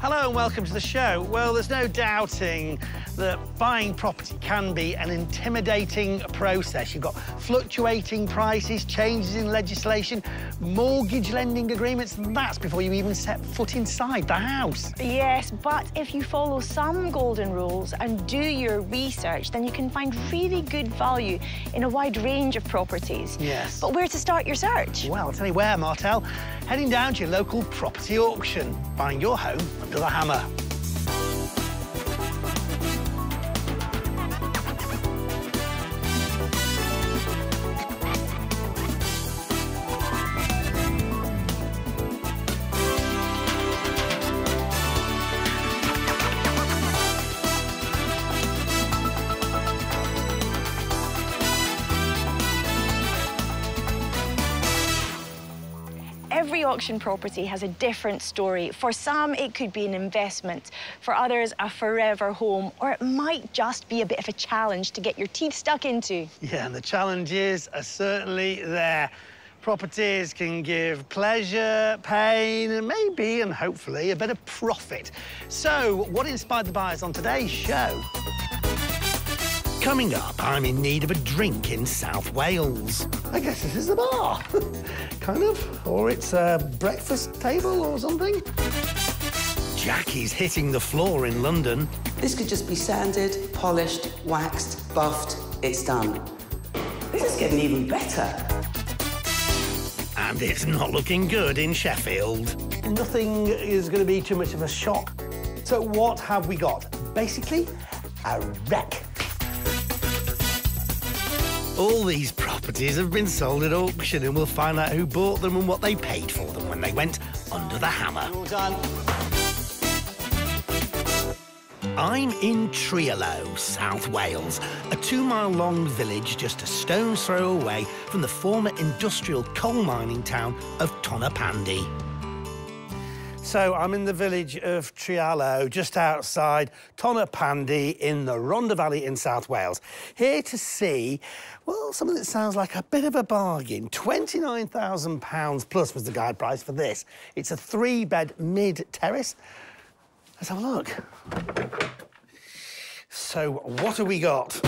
Hello and welcome to the show. Well, there's no doubting that buying property can be an intimidating process. You've got fluctuating prices, changes in legislation, mortgage lending agreements, and that's before you even set foot inside the house. Yes, but if you follow some golden rules and do your research, then you can find really good value in a wide range of properties. Yes. But where to start your search? Well, I'll tell you where, Martel. Heading down to your local property auction, buying your home under the hammer. Every auction property has a different story. For some, it could be an investment. For others, a forever home. Or it might just be a bit of a challenge to get your teeth stuck into. Yeah, and the challenges are certainly there. Properties can give pleasure, pain, and maybe, and hopefully, a bit of profit. So, what inspired the buyers on today's show? Coming up, I'm in need of a drink in South Wales. I guess this is a bar, kind of. Or it's a breakfast table or something. Jacqui's hitting the floor in London. This could just be sanded, polished, waxed, buffed. It's done. This is getting even better. And it's not looking good in Sheffield. Nothing is going to be too much of a shock. So what have we got? Basically, a wreck. All these properties have been sold at auction, and we'll find out who bought them and what they paid for them when they went under the hammer. All done. I'm in Treelo, South Wales, a 2-mile-long village just a stone's throw away from the former industrial coal mining town of Tonypandy. So I'm in the village of Treelo, just outside Tonypandy in the Rhondda Valley in South Wales. Here to see, well, something that sounds like a bit of a bargain. £29,000 plus was the guide price for this. It's a 3-bed mid-terrace. Let's have a look. So what have we got?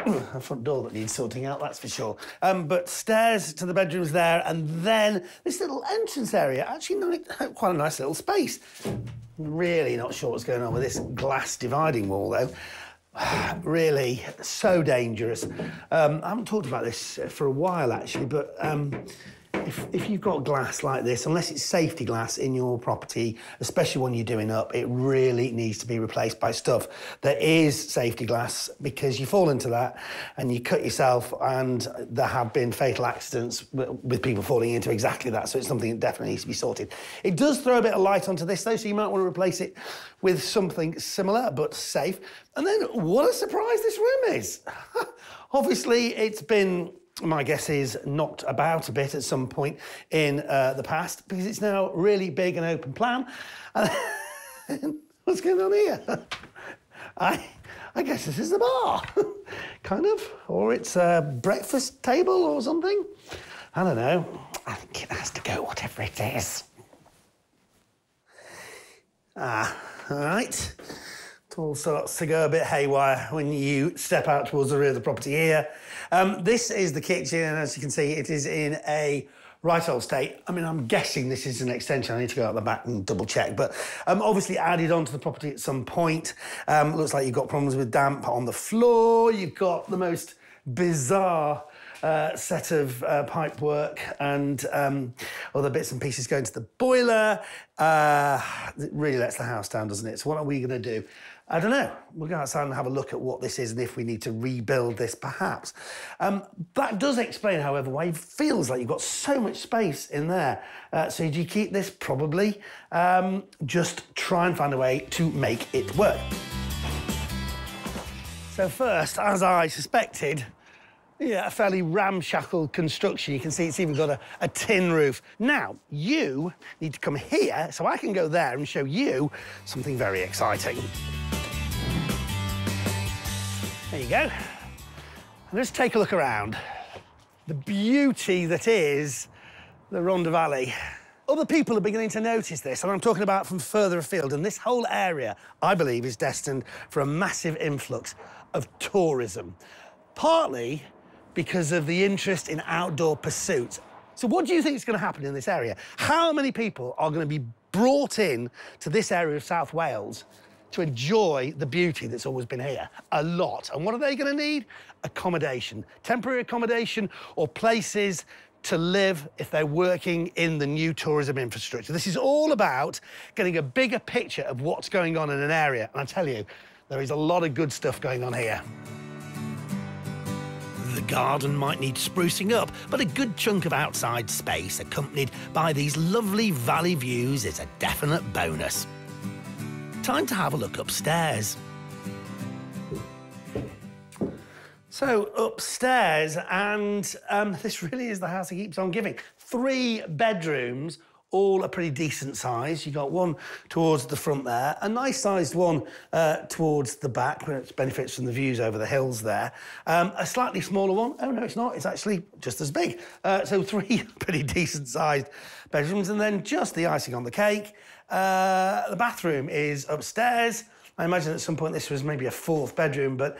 A front door that needs sorting out, that's for sure. But stairs to the bedrooms there, and then this little entrance area. Actually, quite a nice little space. Really not sure what's going on with this glass dividing wall, though. Really, so dangerous. I haven't talked about this for a while, actually, but if you've got glass like this, unless it's safety glass in your property, especially when you're doing up, it really needs to be replaced by stuff that is safety glass, because you fall into that and you cut yourself, and there have been fatal accidents with people falling into exactly that, so it's something that definitely needs to be sorted. It does throw a bit of light onto this, though, so you might want to replace it with something similar but safe. And then, what a surprise this room is! Obviously, it's been, my guess is, knocked about a bit at some point in the past, because it's now really big and open plan. What's going on here? I guess this is a bar, kind of. Or it's a breakfast table or something. I don't know. I think it has to go, whatever it is. All right. It all starts to go a bit haywire when you step out towards the rear of the property here. This is the kitchen, and as you can see, it is in a right old state. I mean, I'm guessing this is an extension. I need to go out the back and double check, but obviously added onto the property at some point. Looks like you've got problems with damp on the floor. You've got the most bizarre set of pipe work and other bits and pieces going to the boiler. It really lets the house down, doesn't it? So what are we going to do? I don't know. We'll go outside and have a look at what this is and if we need to rebuild this, perhaps. That does explain, however, why it feels like you've got so much space in there. So do you keep this? Probably. Just try and find a way to make it work. So first, as I suspected, yeah, a fairly ramshackle construction. You can see it's even got a tin roof. Now, you need to come here so I can go there and show you something very exciting. There you go. And let's take a look around. The beauty that is the Rhondda Valley. Other people are beginning to notice this, and I'm talking about from further afield, and this whole area, I believe, is destined for a massive influx of tourism, partly because of the interest in outdoor pursuits. So what do you think is going to happen in this area? How many people are going to be brought in to this area of South Wales to enjoy the beauty that's always been here? A lot. And what are they going to need? Accommodation, temporary accommodation, or places to live if they're working in the new tourism infrastructure. This is all about getting a bigger picture of what's going on in an area. And I tell you, there is a lot of good stuff going on here. The garden might need sprucing up, but a good chunk of outside space accompanied by these lovely valley views is a definite bonus. Time to have a look upstairs. So, upstairs, and this really is the house that keeps on giving. 3 bedrooms, all a pretty decent size. You've got one towards the front there, a nice-sized one towards the back, which benefits from the views over the hills there. A slightly smaller one. Oh, no, it's not. It's actually just as big. So 3 pretty decent-sized bedrooms, and then just the icing on the cake. The bathroom is upstairs. I imagine at some point this was maybe a 4th bedroom, but,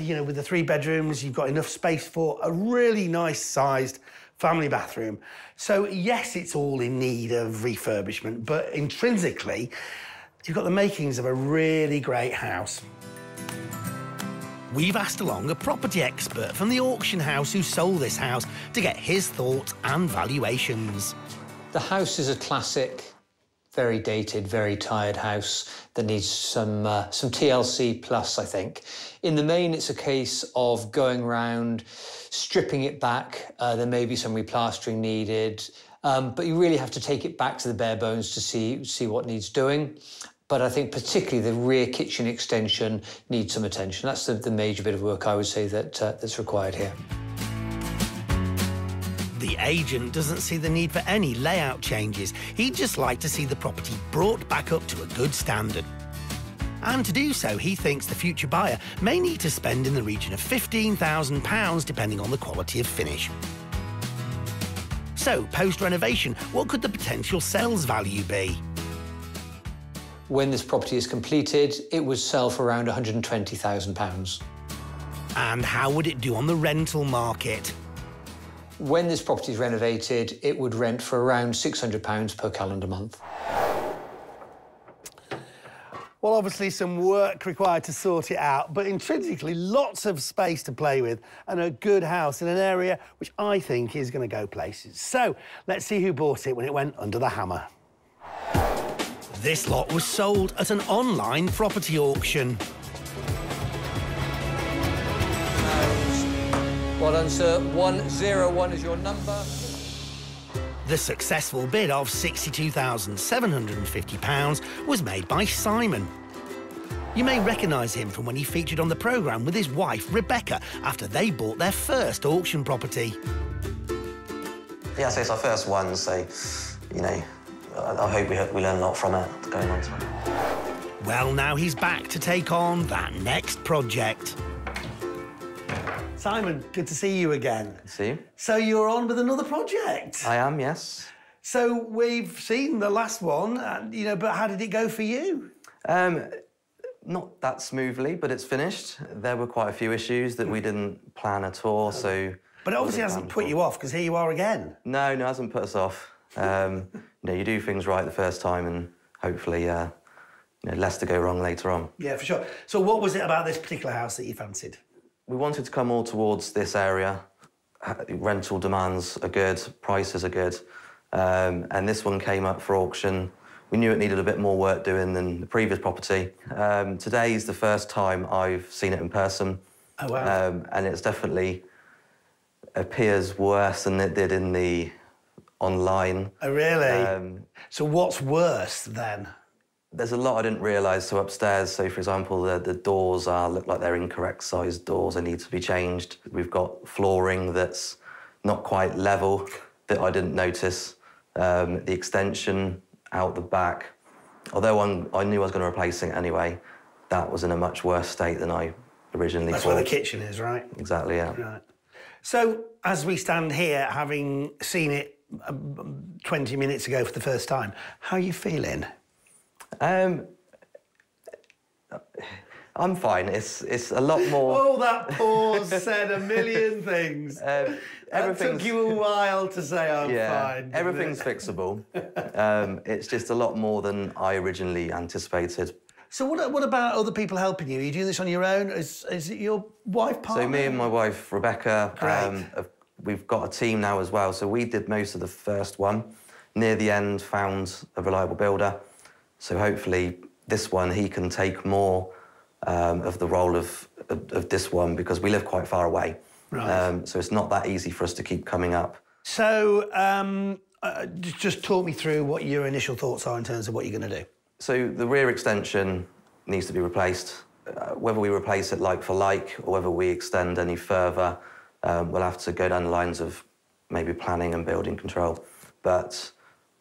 you know, with the 3 bedrooms, you've got enough space for a really nice-sized family bathroom. So, yes, it's all in need of refurbishment, but intrinsically, you've got the makings of a really great house. We've asked along a property expert from the auction house who sold this house to get his thoughts and valuations. The house is a classic, very dated, very tired house that needs some TLC plus, I think. In the main, it's a case of going round, stripping it back. There may be some replastering needed, but you really have to take it back to the bare bones to see what needs doing. But I think particularly the rear kitchen extension needs some attention. That's the major bit of work I would say that's required here. The agent doesn't see the need for any layout changes. He'd just like to see the property brought back up to a good standard. And to do so, he thinks the future buyer may need to spend in the region of £15,000, depending on the quality of finish. So, post-renovation, what could the potential sales value be? When this property is completed, it would sell for around £120,000. And how would it do on the rental market? When this property is renovated, it would rent for around £600 per calendar month. Well, obviously some work required to sort it out, but intrinsically lots of space to play with and a good house in an area which I think is going to go places. So let's see who bought it when it went under the hammer. This lot was sold at an online property auction. Well done, sir. 101 is your number. The successful bid of £62,750 was made by Simon. You may recognise him from when he featured on the programme with his wife, Rebecca, after they bought their first auction property. Yeah, so it's our first one, so, you know, I hope we learn a lot from it going on to it. Well, now he's back to take on that next project. Simon, good to see you again. Good to see you. So you're on with another project? I am, yes. So we've seen the last one, you know, but how did it go for you? Not that smoothly, but it's finished. There were quite a few issues that we didn't plan at all, so... But it obviously hasn't put you off, because here you are again. No, it hasn't put us off. You know, you do things right the first time and hopefully, you know, less to go wrong later on. Yeah, for sure. So what was it about this particular house that you fancied? We wanted to come all towards this area. Rental demands are good, prices are good, and this one came up for auction. We knew it needed a bit more work doing than the previous property. Today is the first time I've seen it in person. Oh, wow. And it's definitely appears worse than it did in the online. Oh, really? So what's worse, then? There's a lot I didn't realise. So upstairs, so for example, the doors look like they're incorrect sized doors. They need to be changed. We've got flooring that's not quite level that I didn't notice. The extension out the back, although I knew I was going to replace it anyway, that was in a much worse state than I originally thought. That's where the kitchen is, right? Exactly, yeah. Right. So as we stand here, having seen it 20 minutes ago for the first time. How are you feeling? I'm fine. It's a lot more... Oh, that pause said a million things. It took you a while to say I'm fine. Everything's fixable. It's just a lot more than I originally anticipated. So what about other people helping you? Are you doing this on your own? Is it your wife partner? So me and my wife, Rebecca, we've got a team now as well. So we did most of the first one. Near the end, found a reliable builder. So hopefully this one, he can take more of the role of this one because we live quite far away. Right. So it's not that easy for us to keep coming up. So just talk me through what your initial thoughts are in terms of what you're going to do. So the rear extension needs to be replaced. Whether we replace it like for like or whether we extend any further, we'll have to go down the lines of maybe planning and building control. But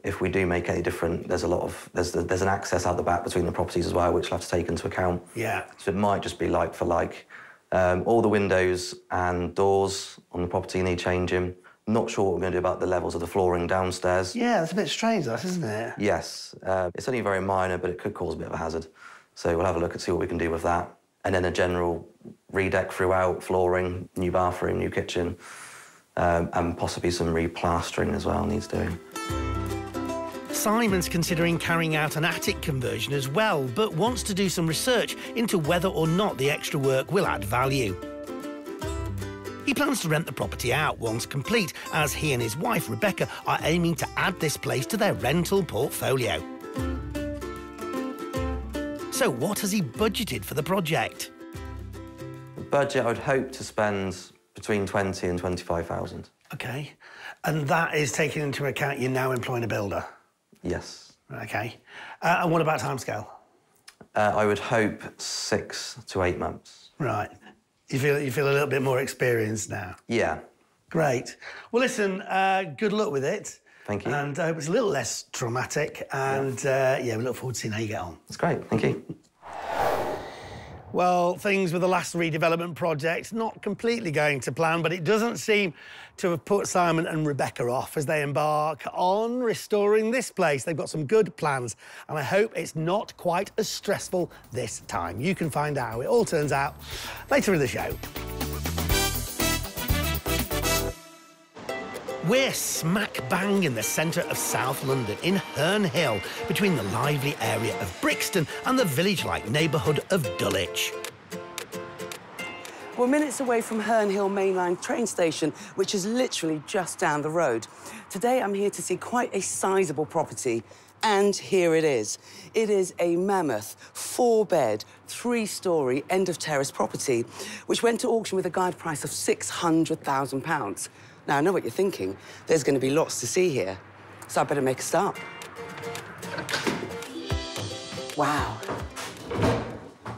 if we do make any different, there's an access out the back between the properties as well, which we'll have to take into account. Yeah. So it might just be like for like. All the windows and doors on the property need changing. Not sure what we're going to do about the levels of the flooring downstairs. Yeah, that's a bit strange, that, isn't it? Yes. It's only very minor, but it could cause a bit of a hazard. So we'll have a look and see what we can do with that. And then a general redeck throughout, flooring, new bathroom, new kitchen, and possibly some replastering as well needs doing. Simon's considering carrying out an attic conversion as well, but wants to do some research into whether or not the extra work will add value. He plans to rent the property out once complete, as he and his wife, Rebecca, are aiming to add this place to their rental portfolio. So what has he budgeted for the project? The budget, I would hope to spend between 20 and 25,000. OK. And that is taking into account you're now employing a builder? Yes. OK. And what about timescale? I would hope 6 to 8 months. Right. You feel a little bit more experienced now? Yeah. Great. Well, listen, good luck with it. Thank you. And I hope it's a little less traumatic. And, yeah, we look forward to seeing how you get on. That's great. Thank you. Well, things with the last redevelopment project, not completely going to plan, but it doesn't seem to have put Simon and Rebecca off as they embark on restoring this place. They've got some good plans, and I hope it's not quite as stressful this time. You can find out how it all turns out later in the show. We're smack bang in the centre of South London, in Herne Hill, between the lively area of Brixton and the village-like neighbourhood of Dulwich. We're minutes away from Herne Hill mainline train station, which is literally just down the road. Today, I'm here to see quite a sizable property, and here it is. It is a mammoth, 4-bed, 3-storey, end-of-terrace property, which went to auction with a guide price of £600,000. Now, I know what you're thinking. There's going to be lots to see here, so I better make a start. Wow.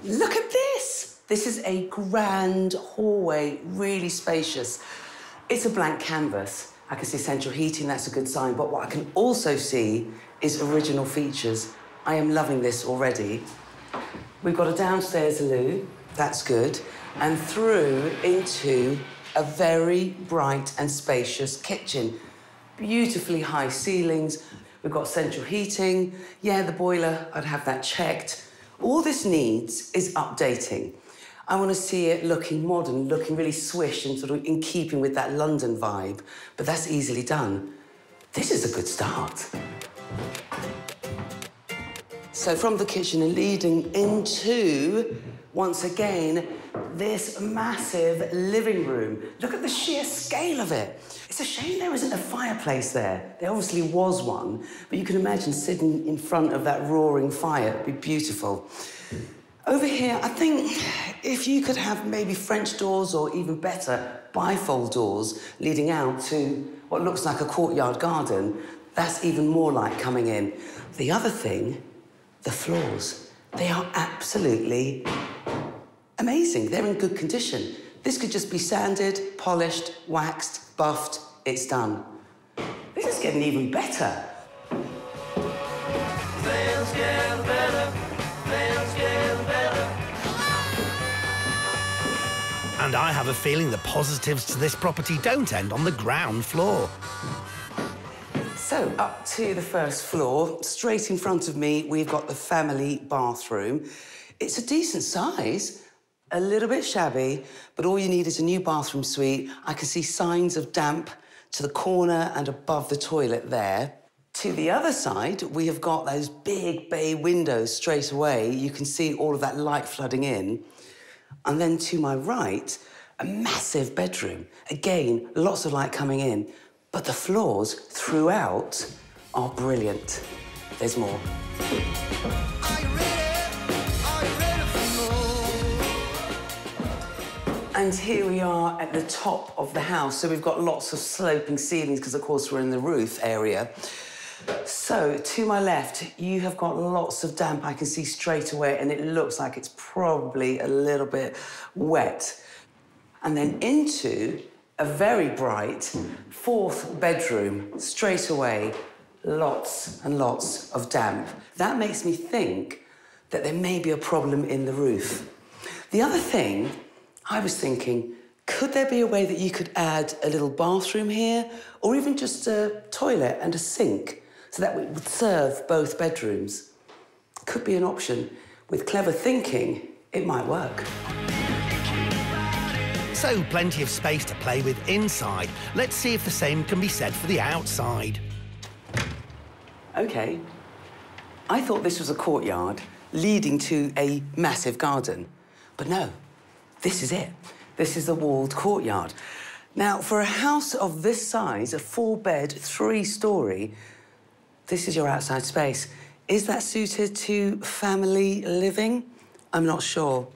Look at this! This is a grand hallway, really spacious. It's a blank canvas. I can see central heating, that's a good sign, but what I can also see is original features. I am loving this already. We've got a downstairs loo, that's good, and through into a very bright and spacious kitchen. Beautifully high ceilings. We've got central heating. Yeah, the boiler, I'd have that checked. All this needs is updating. I want to see it looking modern, looking really swish and sort of in keeping with that London vibe, but that's easily done. This is a good start. So from the kitchen and leading into, once again, this massive living room. Look at the sheer scale of it. It's a shame there isn't a fireplace there. There obviously was one, but you can imagine sitting in front of that roaring fire. It'd be beautiful. Over here, I think if you could have maybe French doors or even better, bifold doors leading out to what looks like a courtyard garden, that's even more light coming in. The other thing, the floors. They are absolutely amazing. They're in good condition. This could just be sanded, polished, waxed, buffed. It's done. This is getting even better. Things get better. Things get better. And I have a feeling the positives to this property don't end on the ground floor. So, up to the first floor. Straight in front of me, we've got the family bathroom. It's a decent size, a little bit shabby, but all you need is a new bathroom suite. I can see signs of damp to the corner and above the toilet there. To the other side, we have got those big bay windows straight away. You can see all of that light flooding in. And then to my right, a massive bedroom. Again, lots of light coming in, but the floors throughout are brilliant. There's more. And here we are at the top of the house. So we've got lots of sloping ceilings because, of course, we're in the roof area. So, to my left, you have got lots of damp I can see straight away, and it looks like it's probably a little bit wet. And then into a very bright fourth bedroom straight away, lots and lots of damp. That makes me think that there may be a problem in the roof. The other thing, I was thinking, could there be a way that you could add a little bathroom here, or even just a toilet and a sink, so that it would serve both bedrooms? Could be an option. With clever thinking, it might work. So, plenty of space to play with inside. Let's see if the same can be said for the outside. OK. I thought this was a courtyard leading to a massive garden. But no, this is it. This is the walled courtyard. Now, for a house of this size, a 4-bed, 3-storey, this is your outside space. Is that suited to family living? I'm not sure.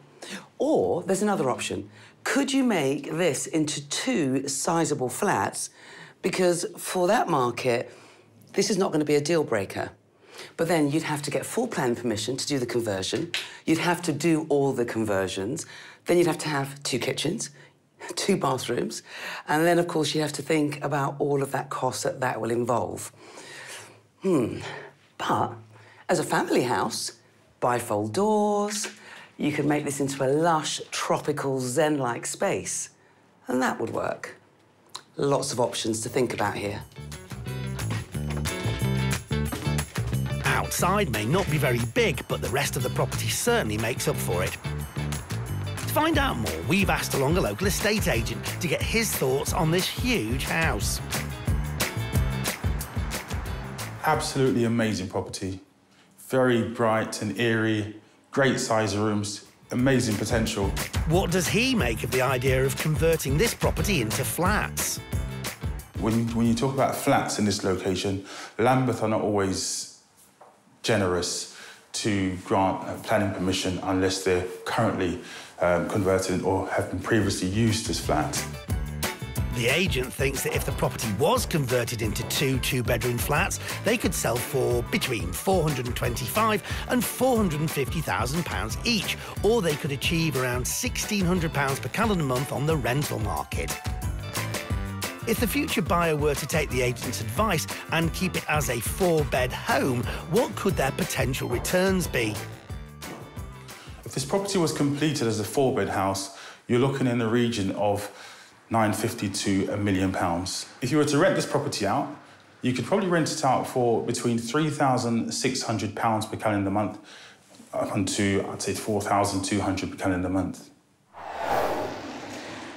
Or there's another option. Could you make this into 2 sizable flats? Because for that market, this is not going to be a deal breaker. But then you'd have to get full plan permission to do the conversion. You'd have to do all the conversions. Then you'd have to have 2 kitchens, 2 bathrooms. And then, of course, you have to think about all of that cost that will involve. But as a family house, bifold doors, you could make this into a lush, tropical, zen-like space. And that would work. Lots of options to think about here. Outside may not be very big, but the rest of the property certainly makes up for it. To find out more, we've asked along a local estate agent to get his thoughts on this huge house. Absolutely amazing property. Very bright and eerie, great size rooms, amazing potential. What does he make of the idea of converting this property into flats? When you talk about flats in this location, Lambeth are not always generous to grant planning permission unless they're currently converted or have been previously used as flats. The agent thinks that if the property was converted into 2 2-bedroom flats, they could sell for between £425,000 and £450,000 each, or they could achieve around £1,600 per calendar month on the rental market. If the future buyer were to take the agent's advice and keep it as a 4-bed home, what could their potential returns be? If this property was completed as a 4-bed house, you're looking in the region of £950,000 to £1 million. If you were to rent this property out, you could probably rent it out for between £3,600 per calendar month up to, I'd say, £4,200 per calendar month.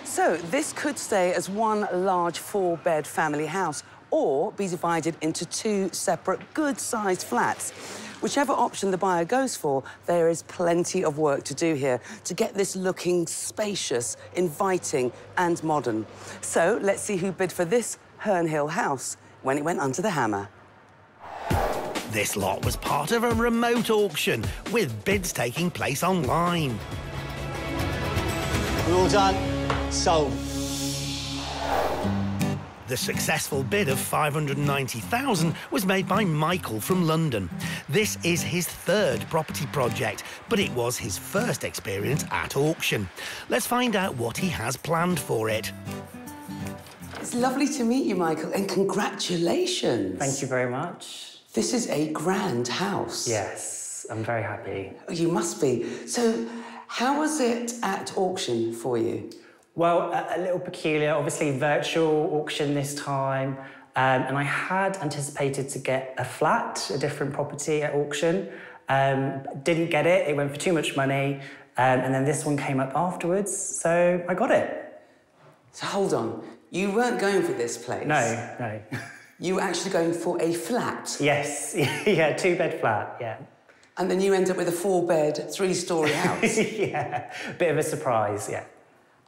So this could stay as one large 4-bed family house or be divided into 2 separate good-sized flats. Whichever option the buyer goes for, there is plenty of work to do here to get this looking spacious, inviting and modern. So let's see who bid for this Herne Hill house when it went under the hammer. This lot was part of a remote auction, with bids taking place online. We're all done. Sold. The successful bid of £590,000 was made by Michael from London. This is his 3rd property project, but it was his first experience at auction. Let's find out what he has planned for it. It's lovely to meet you, Michael, and congratulations. Thank you very much. This is a grand house. Yes, I'm very happy. You must be. So, how was it at auction for you? Well, a little peculiar. Obviously, virtual auction this time. And I had anticipated to get a flat, a different property at auction. Didn't get it, it went for too much money. And then this one came up afterwards, so I got it. So hold on, you weren't going for this place? No. You were actually going for a flat? Yes, yeah, 2-bed flat, yeah. And then you end up with a 4-bed, 3-storey house? Yeah, bit of a surprise, yeah.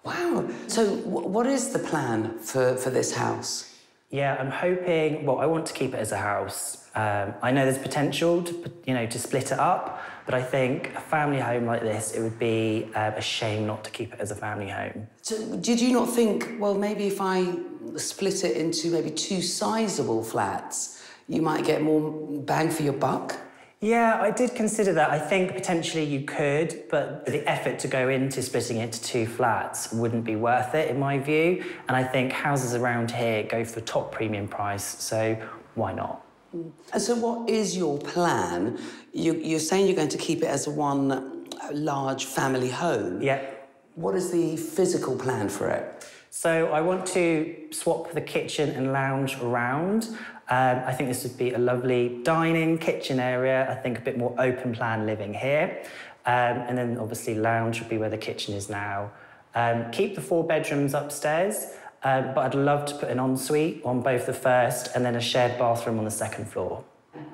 Wow. So what is the plan for this house? Yeah, I'm hoping, well, I want to keep it as a house. I know there's potential to split it up, but I think a family home like this, it would be a shame not to keep it as a family home. So did you not think, well, maybe if I split it into maybe 2 sizable flats, you might get more bang for your buck? Yeah, I did consider that. I think potentially you could, but the effort to go into splitting it into 2 flats wouldn't be worth it, in my view. And I think houses around here go for the top premium price, so why not? And so what is your plan? You're saying you're going to keep it as one large family home. Yeah. What is the physical plan for it? So I want to swap the kitchen and lounge around. I think this would be a lovely dining, kitchen area. I think a bit more open plan living here. And then obviously lounge would be where the kitchen is now. Keep the 4 bedrooms upstairs, but I'd love to put an ensuite on both the first and then a shared bathroom on the 2nd floor.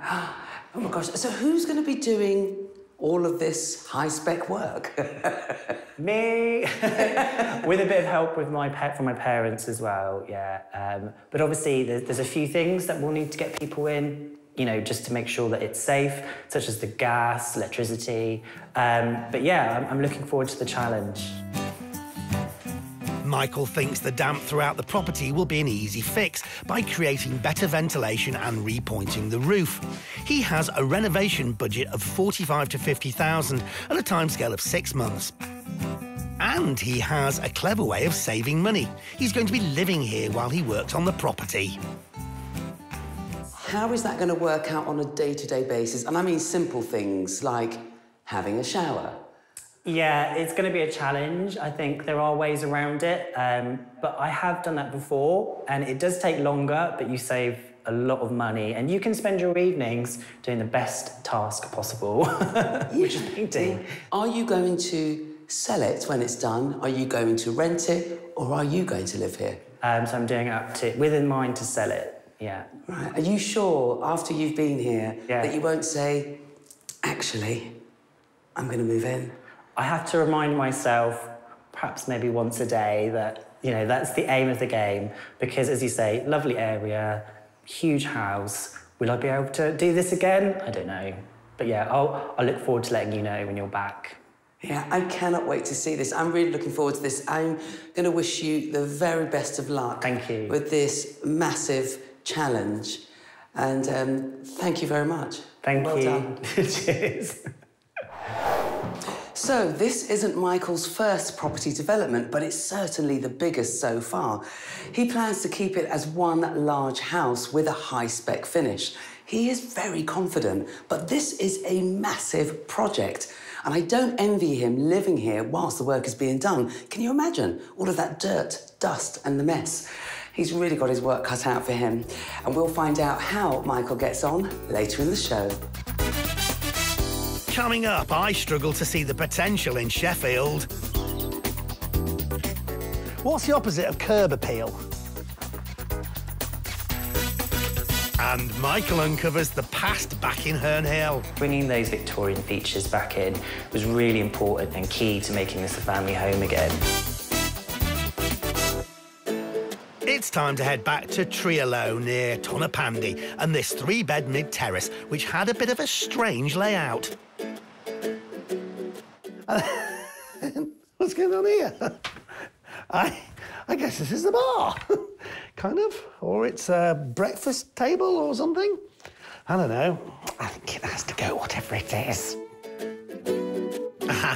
Oh my gosh, so who's going to be doing all of this high-spec work? Me, with a bit of help with from my parents as well, yeah. But obviously there's a few things that we'll need to get people in, just to make sure that it's safe, such as the gas, electricity. But yeah, I'm looking forward to the challenge. Michael thinks the damp throughout the property will be an easy fix by creating better ventilation and repointing the roof. He has a renovation budget of 45 to 50,000 and a timescale of 6 months. And he has a clever way of saving money. He's going to be living here while he works on the property. How is that going to work out on a day-to-day basis? And I mean simple things like having a shower. Yeah, it's going to be a challenge. I think there are ways around it, but I have done that before, and it does take longer, but you save a lot of money, and you can spend your evenings doing the best task possible, which is painting. Are you going to sell it when it's done? Are you going to rent it, or are you going to live here? So I'm doing it up to, within mind to sell it, yeah. Right, are you sure, after you've been here, Yeah. that you won't say, actually, I'm going to move in? I have to remind myself, perhaps maybe once a day, that, that's the aim of the game. Because, as you say, lovely area, huge house. Will I be able to do this again? I don't know. But yeah, I'll look forward to letting you know when you're back. Yeah, I cannot wait to see this. I'm really looking forward to this. I'm going to wish you the very best of luck. Thank you. With this massive challenge. And thank you very much. Thank you. Well done. Cheers. So, this isn't Michael's first property development, but it's certainly the biggest so far. He plans to keep it as one large house with a high-spec finish. He is very confident, but this is a massive project. And I don't envy him living here whilst the work is being done. Can you imagine all of that dirt, dust and the mess? He's really got his work cut out for him. And we'll find out how Michael gets on later in the show. Coming up, I struggle to see the potential in Sheffield. What's the opposite of curb appeal? And Michael uncovers the past back in Herne Hill. Bringing those Victorian features back in was really important and key to making this a family home again. It's time to head back to Trealow near Tonypandy and this 3-bed mid-terrace, which had a bit of a strange layout. What's going on here? I guess this is the bar, kind of, or it's a breakfast table or something. I don't know. I think it has to go, whatever it is.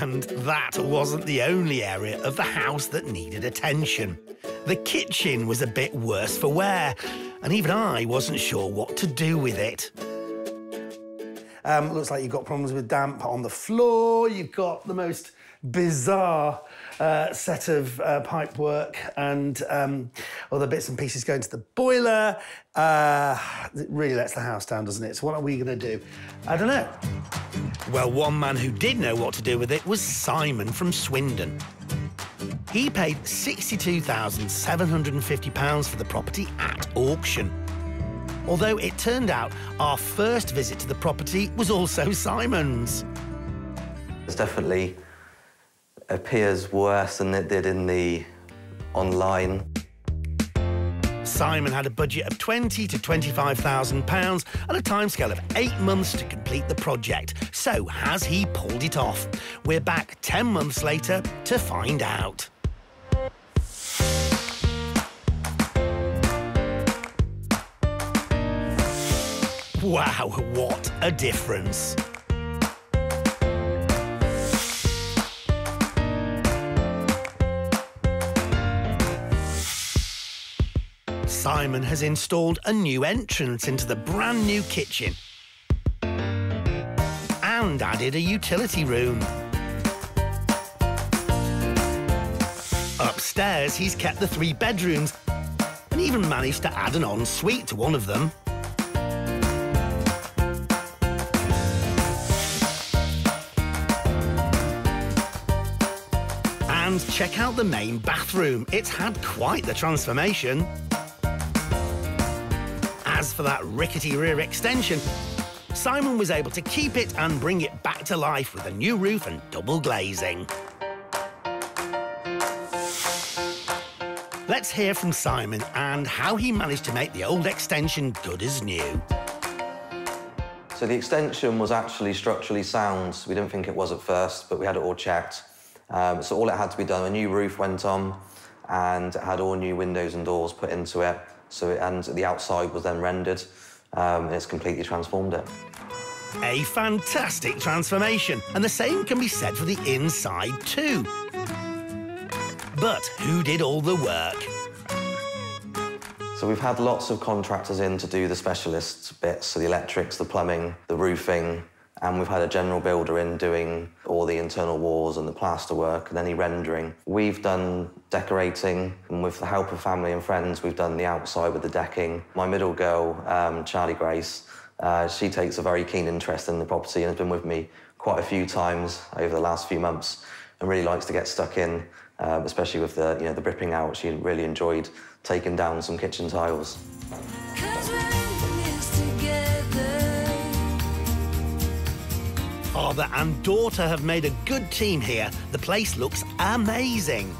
And that wasn't the only area of the house that needed attention. The kitchen was a bit worse for wear, and even I wasn't sure what to do with it. Looks like you've got problems with damp on the floor. You've got the most bizarre set of pipe work and other bits and pieces going to the boiler. It really lets the house down, doesn't it? So what are we going to do? I don't know. Well, one man who did know what to do with it was Simon from Swindon. He paid £62,750 for the property at auction. Although it turned out our first visit to the property was also Simon's. It definitely appears worse than it did in the online. Simon had a budget of £20,000 to £25,000 and a timescale of 8 months to complete the project. So has he pulled it off? We're back 10 months later to find out. Wow, what a difference. Simon has installed a new entrance into the brand new kitchen and added a utility room. Upstairs, he's kept the 3 bedrooms and even managed to add an ensuite to one of them. And check out the main bathroom. It's had quite the transformation. As for that rickety rear extension, Simon was able to keep it and bring it back to life with a new roof and double glazing. Let's hear from Simon and how he managed to make the old extension good as new. So the extension was actually structurally sound. We didn't think it was at first, but we had it all checked. So all it had to be done, a new roof went on, and it had all new windows and doors put into it. And the outside was then rendered, and it's completely transformed it. A fantastic transformation, and the same can be said for the inside too. But who did all the work? So we've had lots of contractors in to do the specialist bits, so the electrics, the plumbing, the roofing, and we've had a general builder in doing all the internal walls and the plaster work and any rendering. We've done decorating, and with the help of family and friends, we've done the outside with the decking. My middle girl, Charlie Grace, she takes a very keen interest in the property and has been with me quite a few times over the last few months and really likes to get stuck in, especially with the, the bripping out. She really enjoyed taking down some kitchen tiles. Father and daughter have made a good team here. The place looks amazing.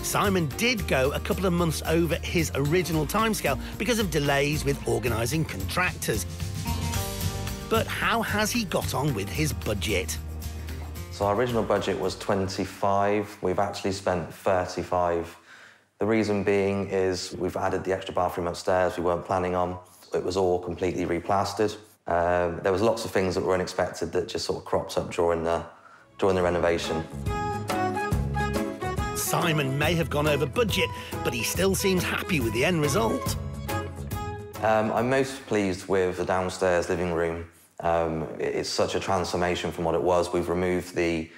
Simon did go a couple of months over his original timescale because of delays with organising contractors. But how has he got on with his budget? So our original budget was 25. We've actually spent 35. The reason being is we've added the extra bathroom upstairs we weren't planning on. It was all completely replastered. There was lots of things that were unexpected that just sort of cropped up during the renovation. Simon may have gone over budget, but he still seems happy with the end result. I'm most pleased with the downstairs living room. It's such a transformation from what it was. We've removed the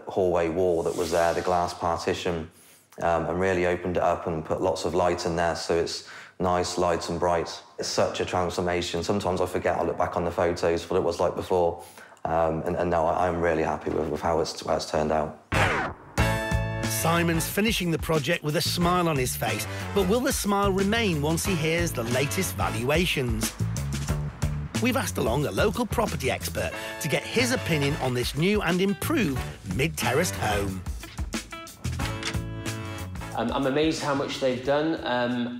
hallway wall that was there, the glass partition, and really opened it up and put lots of light in there, so it's nice, light and bright. It's such a transformation. Sometimes I forget, I look back on the photos, what it was like before, and now I'm really happy with how it's turned out. Simon's finishing the project with a smile on his face, but will the smile remain once he hears the latest valuations? We've asked along a local property expert to get his opinion on this new and improved mid-terraced home. I'm amazed how much they've done.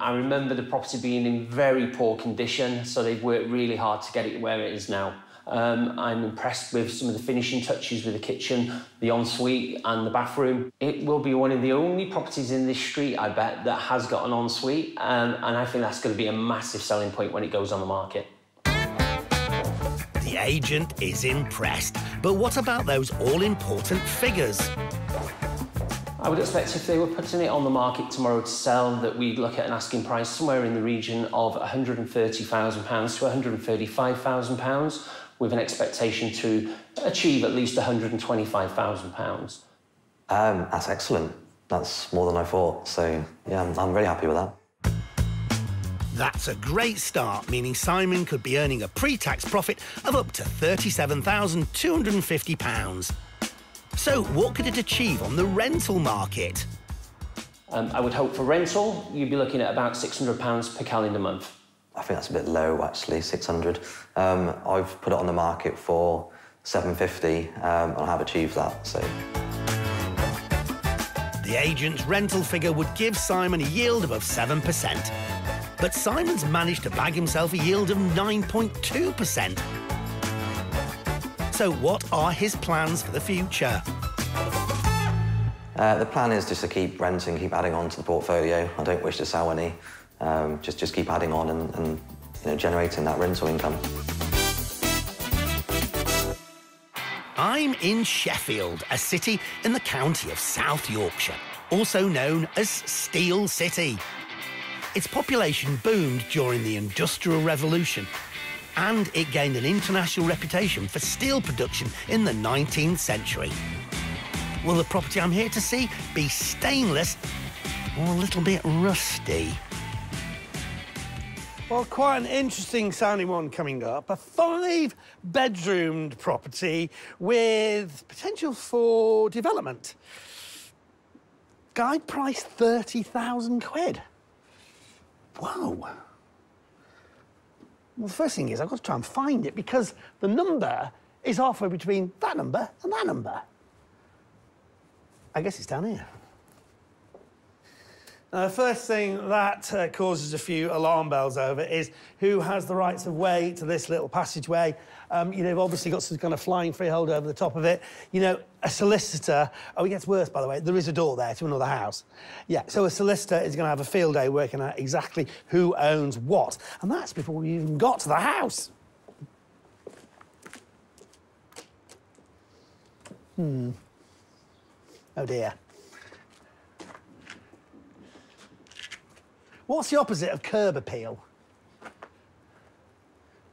I remember the property being in very poor condition, so they've worked really hard to get it where it is now. I'm impressed with some of the finishing touches with the kitchen, the ensuite and the bathroom. It will be one of the only properties in this street, I bet, that has got an ensuite, and I think that's going to be a massive selling point when it goes on the market. The agent is impressed, but what about those all-important figures? I would expect if they were putting it on the market tomorrow to sell that we'd look at an asking price somewhere in the region of £130,000 to £135,000, with an expectation to achieve at least £125,000. That's excellent. That's more than I thought. So, yeah, I'm really happy with that. That's a great start, meaning Simon could be earning a pre-tax profit of up to £37,250. So what could it achieve on the rental market? I would hope for rental, you'd be looking at about £600 per calendar month. I think that's a bit low, actually, 600. I've put it on the market for 750, and I have achieved that, so. The agent's rental figure would give Simon a yield above 7%. But Simon's managed to bag himself a yield of 9.2%. So what are his plans for the future? The plan is just to keep renting, keep adding on to the portfolio. I don't wish to sell any. Just keep adding on and generating that rental income. I'm in Sheffield, a city in the county of South Yorkshire, also known as Steel City. Its population boomed during the Industrial Revolution, and it gained an international reputation for steel production in the 19th century. Will the property I'm here to see be stainless or a little bit rusty? Well, quite an interesting sounding one coming up. A 5-bedroomed property with potential for development. Guide price £30,000. Whoa. Well, the first thing is I've got to try and find it because the number is halfway between that number and that number. I guess it's down here. Now, the first thing that causes a few alarm bells over is who has the rights of way to this little passageway. You've obviously got some kind of flying freehold over the top of it. A solicitor... Oh, it gets worse, by the way. There is a door there to another house. Yeah, so a solicitor is going to have a field day working out exactly who owns what. And that's before we even got to the house. Oh, dear. What's the opposite of curb appeal?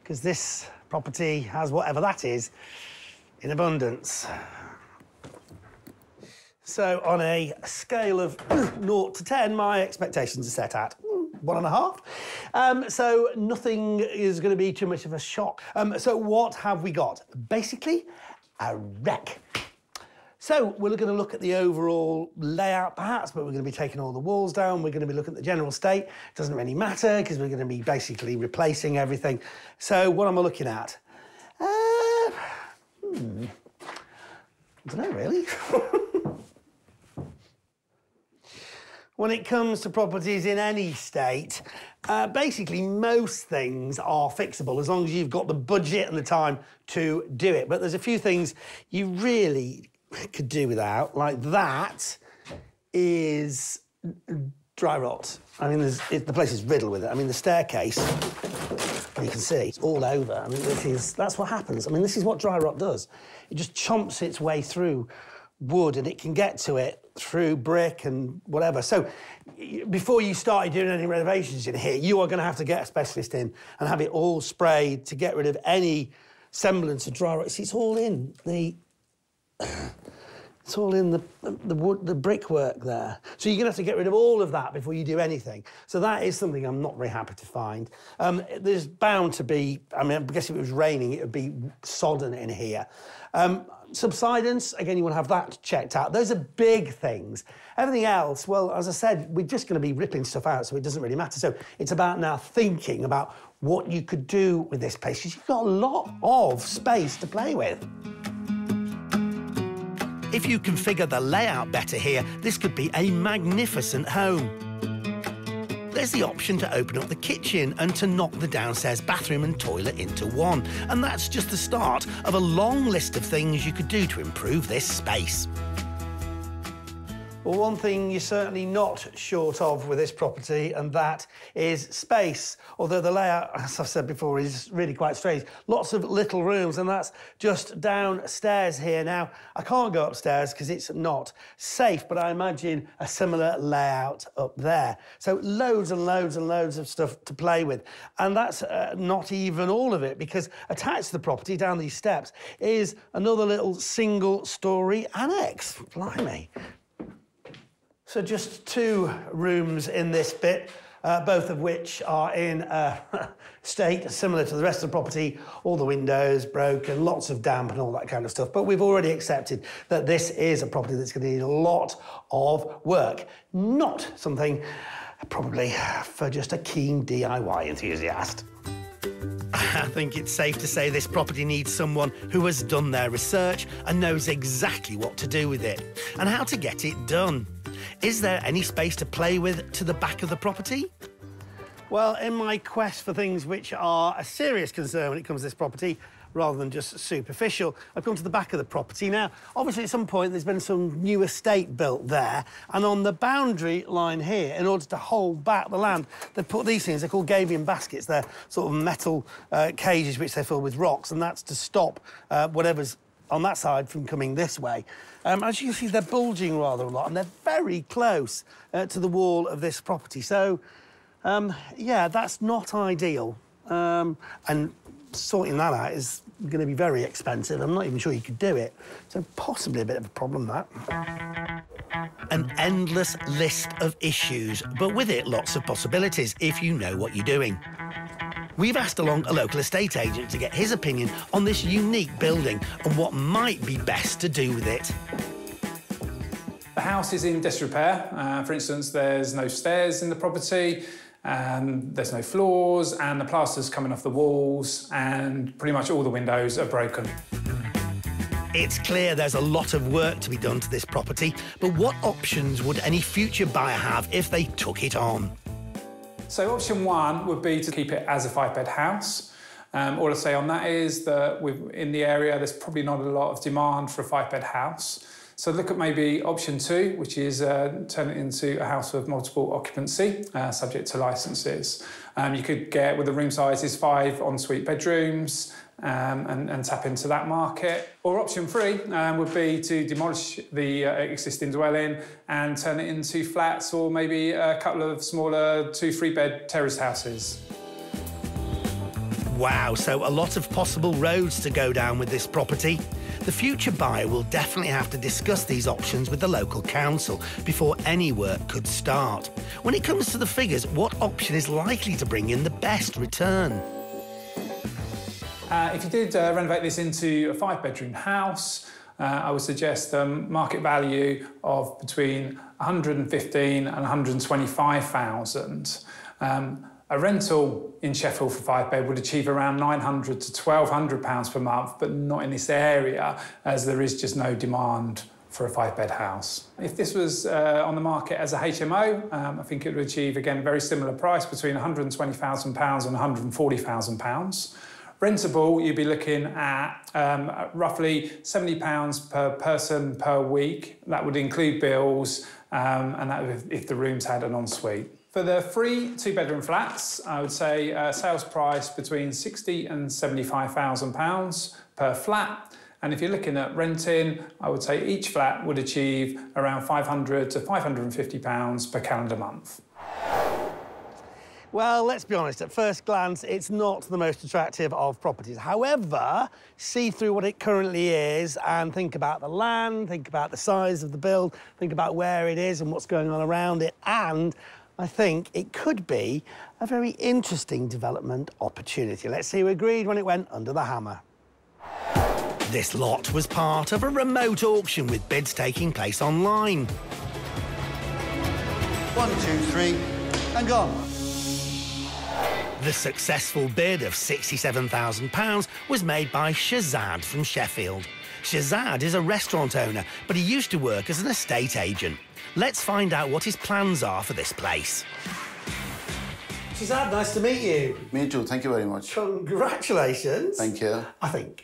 Because this property has whatever that is in abundance. So on a scale of 0 to 10, my expectations are set at 1.5. So nothing is going to be too much of a shock. So what have we got? Basically, a wreck. So we're going to look at the overall layout, perhaps, but we're going to be taking all the walls down. We're going to be looking at the general state. It doesn't really matter because we're going to be basically replacing everything. So what am I looking at? I don't know, really. When it comes to properties in any state, basically most things are fixable as long as you've got the budget and the time to do it. But there's a few things you really could do without, like that is dry rot. I mean, the place is riddled with it. I mean, the staircase, you can see, it's all over. I mean, that's what happens. I mean, this is what dry rot does. It just chomps its way through wood and it can get to it through brick and whatever. So before you started doing any renovations in here, you are going to have to get a specialist in and have it all sprayed to get rid of any semblance of dry rot. See, it's all in the... It's all in the wood, the brickwork there. So you're going to have to get rid of all of that before you do anything. So that is something I'm not very happy to find. There's bound to be... I mean, I guess if it was raining, it would be sodden in here. Subsidence, again, you want to have that checked out. Those are big things. Everything else, well, as I said, we're just going to be ripping stuff out, so it doesn't really matter. So it's about now thinking about what you could do with this place, because you've got a lot of space to play with. If you configure the layout better here, this could be a magnificent home. There's the option to open up the kitchen and to knock the downstairs bathroom and toilet into one. And that's just the start of a long list of things you could do to improve this space. Well, one thing you're certainly not short of with this property, and that is space. Although the layout, as I've said before, is really quite strange. Lots of little rooms, and that's just downstairs here. Now, I can't go upstairs because it's not safe, but I imagine a similar layout up there. So loads and loads and loads of stuff to play with. And that's not even all of it, because attached to the property, down these steps, is another little single-storey annex. Blimey. So just 2 rooms in this bit, both of which are in a state similar to the rest of the property. All the windows broken, lots of damp and all that kind of stuff. But we've already accepted that this is a property that's going to need a lot of work. Not something probably for just a keen DIY enthusiast. I think it's safe to say this property needs someone who has done their research and knows exactly what to do with it and how to get it done. Is there any space to play with to the back of the property? Well, in my quest for things which are a serious concern when it comes to this property, rather than just superficial, I've come to the back of the property. Now, obviously, at some point, there's been some new estate built there, and on the boundary line here, in order to hold back the land, they've put these things, they're called gabion baskets. They're sort of metal cages which they fill with rocks, and that's to stop whatever's on that side from coming this way. As you can see, they're bulging rather a lot, and they're very close to the wall of this property. So, yeah, that's not ideal. And sorting that out is going to be very expensive. I'm not even sure you could do it. So possibly a bit of a problem, that. An endless list of issues, but with it, lots of possibilities if you know what you're doing. We've asked along a local estate agent to get his opinion on this unique building and what might be best to do with it. The house is in disrepair. For instance, there's no stairs in the property, there's no floors, and the plaster's coming off the walls, and pretty much all the windows are broken. It's clear there's a lot of work to be done to this property, but what options would any future buyer have if they took it on? So option 1 would be to keep it as a 5-bed house. All I say on that is that in the area, there's probably not a lot of demand for a 5-bed house. So look at maybe option 2, which is turn it into a house with multiple occupancy, subject to licences. You could get, with the room sizes, 5 ensuite bedrooms and tap into that market. Or option 3 would be to demolish the existing dwelling and turn it into flats, or maybe a couple of smaller 2-3-bed terrace houses. Wow, so a lot of possible roads to go down with this property. The future buyer will definitely have to discuss these options with the local council before any work could start. When it comes to the figures, what option is likely to bring in the best return? If you did renovate this into a 5-bedroom house, I would suggest market value of between 115 and 125,000. A rental in Sheffield for 5-bed would achieve around £900 to £1,200 per month, but not in this area, as there is just no demand for a 5-bed house. If this was on the market as a HMO, I think it would achieve, again, a very similar price, between £120,000 and £140,000. Rentable, you'd be looking at roughly £70 per person per week. That would include bills, and that would, if the rooms had an ensuite. For the free 2-bedroom flats, I would say a sales price between £60,000 and £75,000 per flat. And if you're looking at renting, I would say each flat would achieve around £500 to £550 per calendar month. Well, let's be honest, at first glance, it's not the most attractive of properties. However, see through what it currently is and think about the land, think about the size of the build, think about where it is and what's going on around it, and I think it could be a very interesting development opportunity. Let's see who agreed when it went under the hammer. This lot was part of a remote auction with bids taking place online. 1, 2, 3, and gone. The successful bid of £67,000 was made by Shahzad from Sheffield. Shahzad is a restaurant owner, but he used to work as an estate agent. Let's find out what his plans are for this place. Shahzad, nice to meet you. Me too, thank you very much. Congratulations. Thank you. I think.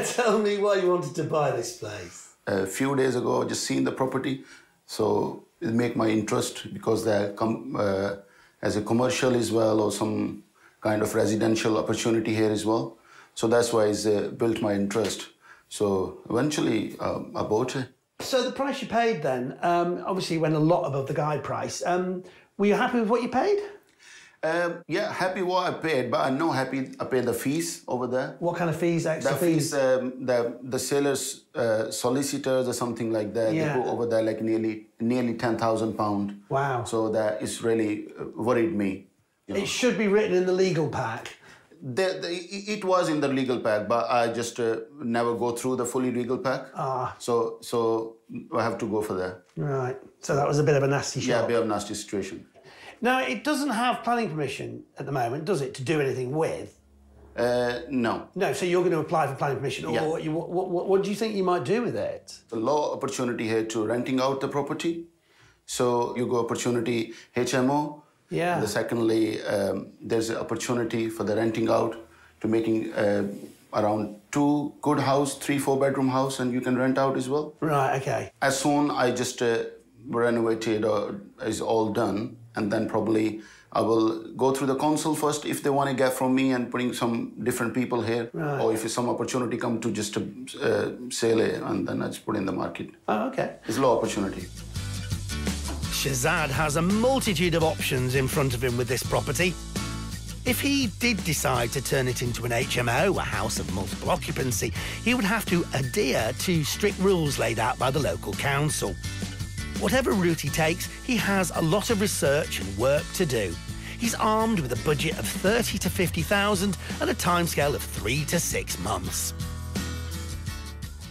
Tell me why you wanted to buy this place. A few days ago, just seen the property, So it make my interest because they come as a commercial as well or some kind of residential opportunity here as well. So that's why it's built my interest. So eventually I bought it. So the price you paid then, obviously went a lot above the guide price. Were you happy with what you paid? Yeah, happy what I paid, but I'm not happy I paid the fees over there. What kind of fees, extra fees? The sellers, solicitors or something like that, Yeah. they go over there like nearly £10,000. Wow. So that is really worried me. You know. It should be written in the legal pack. It was in the legal pack, but I just never go through the fully legal pack. Ah. So I have to go for that. Right. So that was a bit of a nasty shot. Yeah, a bit of a nasty situation. Now, it doesn't have planning permission at the moment, does it, to do anything with? No. No, so you're going to apply for planning permission, or Yeah. what do you think you might do with it? A law opportunity here to renting out the property. So you go opportunity HMO. Yeah. And secondly, there's an opportunity for the renting out to making around 2 good house, 3-4 bedroom house, and you can rent out as well. Right, okay. As soon I just renovated or is all done, and then probably I will go through the council first if they want to get from me and putting some different people here. Right. Or if some opportunity come to just sell it, and then I just put in the market. Oh, okay. It's a low opportunity. Shahzad has a multitude of options in front of him with this property. If he did decide to turn it into an HMO, a house of multiple occupancy, he would have to adhere to strict rules laid out by the local council. Whatever route he takes, he has a lot of research and work to do. He's armed with a budget of 30 to 50,000 and a timescale of 3 to 6 months.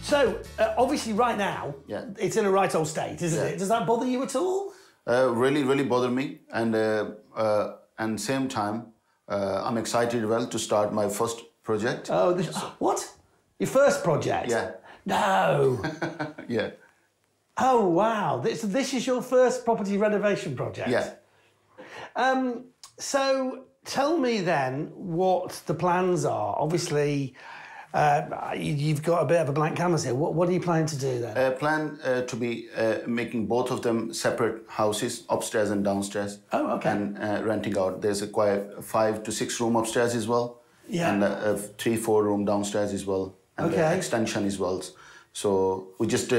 So, obviously right now, it's in a right old state, isn't it? Does that bother you at all? Really, really bother me. And same time, I'm excited to start my first project. Oh, what? Your first project? Yeah. No. Yeah. Oh, wow. This is your first property renovation project? Yeah. So tell me then what the plans are. Obviously, you've got a bit of a blank canvas here. What are you planning to do then? Plan to be making both of them separate houses, upstairs and downstairs. Oh, okay. And renting out. There's a quite 5 to 6 room upstairs as well. Yeah. And a 3-4 room downstairs as well. And Okay. extension as well. So we just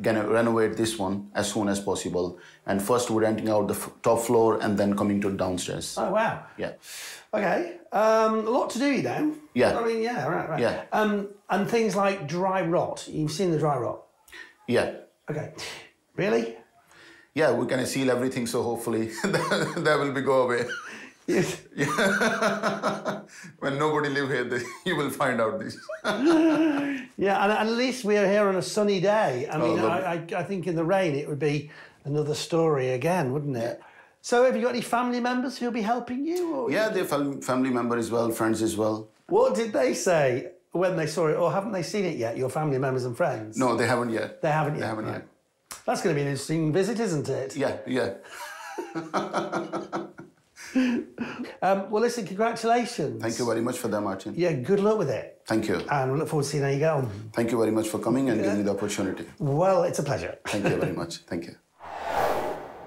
gonna renovate this one as soon as possible. And first we're renting out the top floor and then coming to downstairs. Oh, wow. Yeah. Okay. A lot to do, you know. Yeah. I mean, yeah, right. Yeah. And things like dry rot. You've seen the dry rot? Yeah. Okay. Really? Yeah, we're gonna seal everything, so hopefully that will be go away. Yes. Yeah. When nobody live here, you will find out this. Yeah, and at least we are here on a sunny day. I mean, lovely. I think in the rain it would be another story again, wouldn't it? So have you got any family members who'll be helping you? Or Yeah, they're family members as well, friends as well. What did they say when they saw it, or haven't they seen it yet, your family members and friends? No, they haven't yet. They haven't yet? They haven't right. yet. That's going to be an interesting visit, isn't it? Yeah, yeah. Well, listen, congratulations. Thank you very much for that, Martin. Yeah, good luck with it. Thank you. And we look forward to seeing how you get on. Thank you very much for coming and giving me the opportunity. Well, it's a pleasure. Thank you very much. Thank you.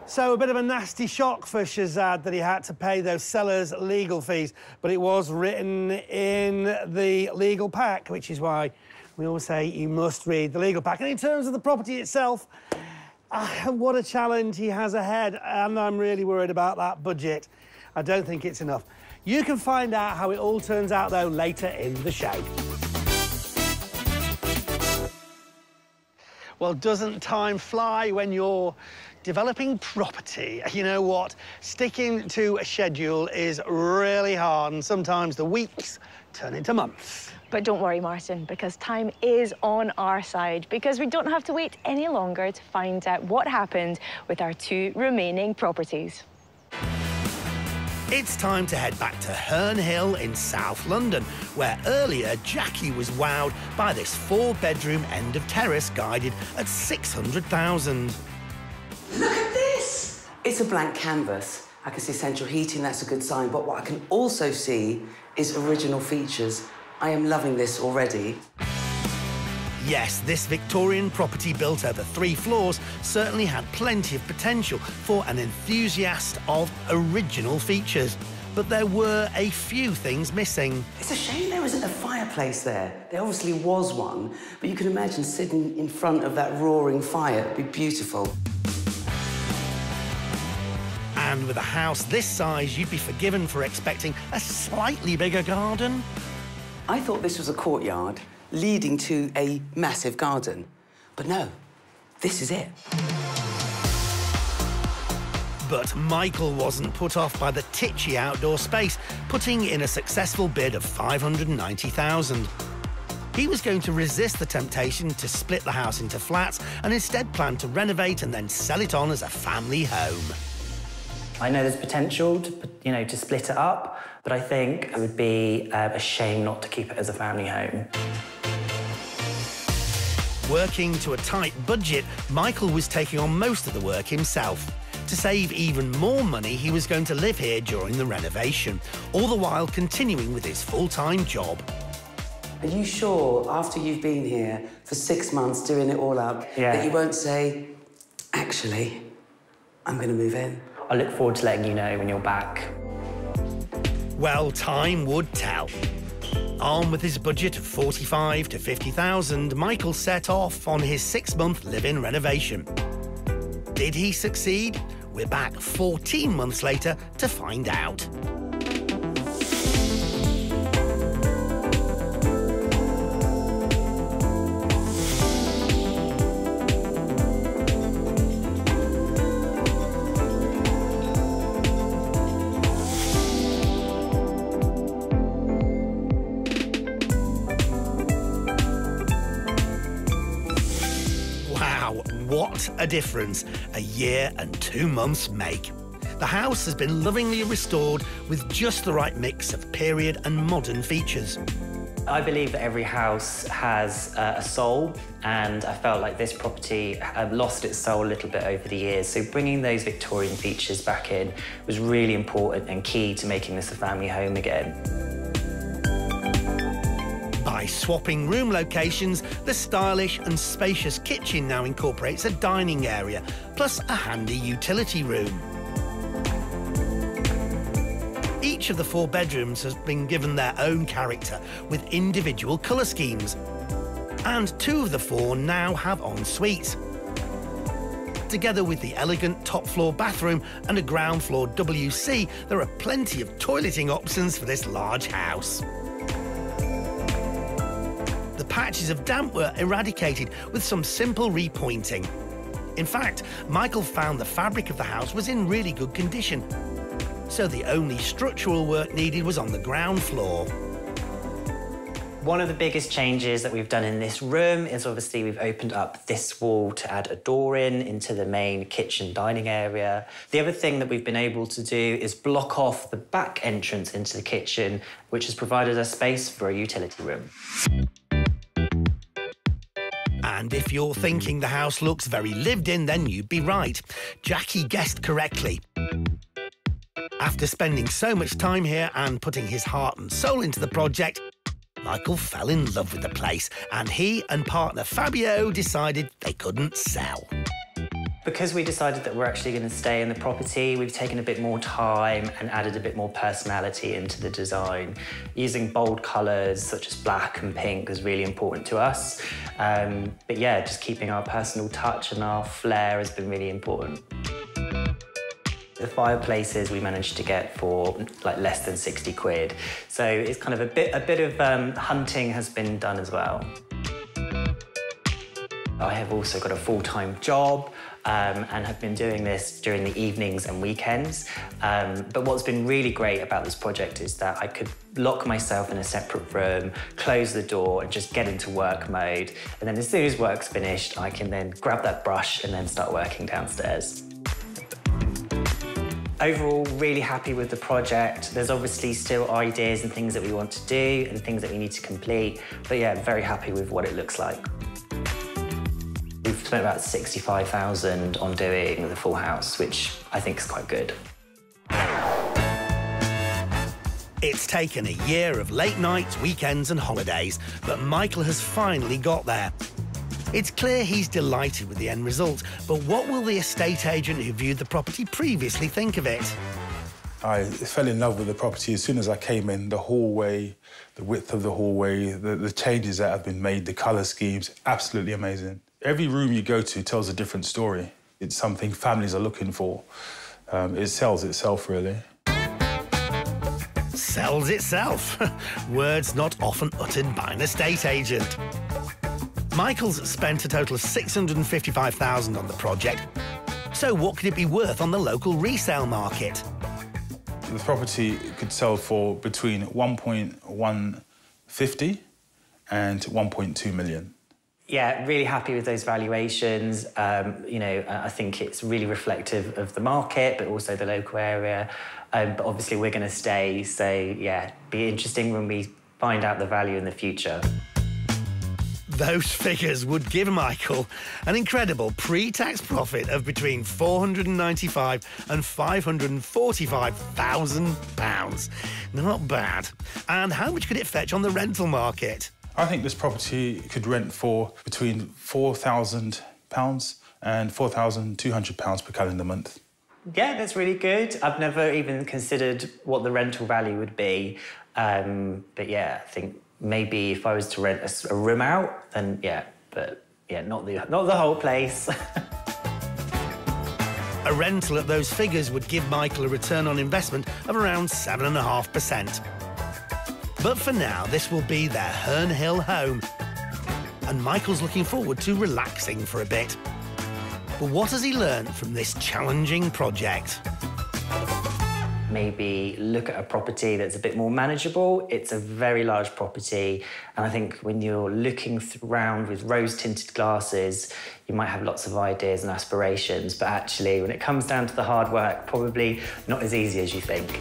So a bit of a nasty shock for Shahzad that he had to pay those sellers' legal fees, but it was written in the legal pack, which is why we always say you must read the legal pack. And in terms of the property itself, what a challenge he has ahead, and I'm really worried about that budget. I don't think it's enough. You can find out how it all turns out, though, later in the show. Well, doesn't time fly when you're developing property? You know what? Sticking to a schedule is really hard, and sometimes the weeks turn into months. But don't worry, Martin, because time is on our side, because we don't have to wait any longer to find out what happened with our 2 remaining properties. It's time to head back to Herne Hill in South London, where earlier Jacqui was wowed by this 4-bedroom end of terrace guided at 600,000. Look at this! It's a blank canvas. I can see central heating, that's a good sign, but what I can also see is original features. I am loving this already. Yes, this Victorian property built over 3 floors certainly had plenty of potential for an enthusiast of original features. But there were a few things missing. It's a shame there isn't a fireplace there. There obviously was one, but you can imagine sitting in front of that roaring fire. It'd be beautiful. And with a house this size, you'd be forgiven for expecting a slightly bigger garden. I thought this was a courtyard leading to a massive garden. But no, this is it. But Michael wasn't put off by the titchy outdoor space, putting in a successful bid of $590,000. He was going to resist the temptation to split the house into flats and instead planned to renovate and then sell it on as a family home. I know there's potential to split it up, but I think it would be a shame not to keep it as a family home. Working to a tight budget, Michael was taking on most of the work himself. To save even more money, he was going to live here during the renovation, all the while continuing with his full-time job. Are you sure, after you've been here for 6 months doing it all up, that you won't say, actually, I'm going to move in? I look forward to letting you know when you're back. Well, time would tell. Armed with his budget of $45,000 to $50,000, Michael set off on his 6-month live-in renovation. Did he succeed? We're back 14 months later to find out. What a difference a year and 2 months make. The house has been lovingly restored with just the right mix of period and modern features. I believe that every house has a soul, and I felt like this property lost its soul a little bit over the years. So bringing those Victorian features back in was really important and key to making this a family home again. By swapping room locations, the stylish and spacious kitchen now incorporates a dining area, plus a handy utility room. Each of the 4 bedrooms has been given their own character, with individual colour schemes. And 2 of the 4 now have en suites. Together with the elegant top-floor bathroom and a ground-floor WC, there are plenty of toileting options for this large house. The patches of damp were eradicated with some simple repointing. In fact, Michael found the fabric of the house was in really good condition, so the only structural work needed was on the ground floor. One of the biggest changes that we've done in this room is obviously we've opened up this wall to add a door into the main kitchen dining area. The other thing that we've been able to do is block off the back entrance into the kitchen, which has provided us space for a utility room. And if you're thinking the house looks very lived in, then you'd be right. Jacqui guessed correctly. After spending so much time here and putting his heart and soul into the project, Michael fell in love with the place, and he and partner Fabio decided they couldn't sell. Because we decided that we're actually going to stay in the property, we've taken a bit more time and added a bit more personality into the design. Using bold colours such as black and pink is really important to us. But yeah, just keeping our personal touch and our flair has been really important. The fireplaces we managed to get for like less than 60 quid. So it's kind of a bit of hunting has been done as well. I have also got a full-time job and have been doing this during the evenings and weekends. But what's been really great about this project is that I could lock myself in a separate room, close the door and just get into work mode. And then as soon as work's finished, I can then grab that brush and then start working downstairs. Overall, really happy with the project. There's obviously still ideas and things that we want to do and things that we need to complete. But yeah, very happy with what it looks like. We've spent about $65,000 on doing the full house, which I think is quite good. It's taken a year of late nights, weekends and holidays, but Michael has finally got there. It's clear he's delighted with the end result, but what will the estate agent who viewed the property previously think of it? I fell in love with the property as soon as I came in. The hallway, the width of the hallway, the changes that have been made, the colour schemes, absolutely amazing. Every room you go to tells a different story. It's something families are looking for. It sells itself, really. Sells itself. Words not often uttered by an estate agent. Michael's spent a total of £655,000 on the project. So what could it be worth on the local resale market? The property could sell for between 1.150 and 1.2 million. Yeah, really happy with those valuations. You know, I think it's really reflective of the market, but also the local area. But obviously we're going to stay, so yeah, be interesting when we find out the value in the future. Those figures would give Michael an incredible pre-tax profit of between £495,000 and £545,000. Not bad. And how much could it fetch on the rental market? I think this property could rent for between £4,000 and £4,200 per calendar month. Yeah, that's really good. I've never even considered what the rental value would be. But yeah, I think maybe if I was to rent a room out, then yeah, but yeah, not the whole place. A rental at those figures would give Michael a return on investment of around 7.5%. But for now, this will be their Herne Hill home. And Michael's looking forward to relaxing for a bit. But what has he learned from this challenging project? Maybe look at a property that's a bit more manageable. It's a very large property, and I think when you're looking around with rose-tinted glasses, you might have lots of ideas and aspirations, but actually, when it comes down to the hard work, probably not as easy as you think.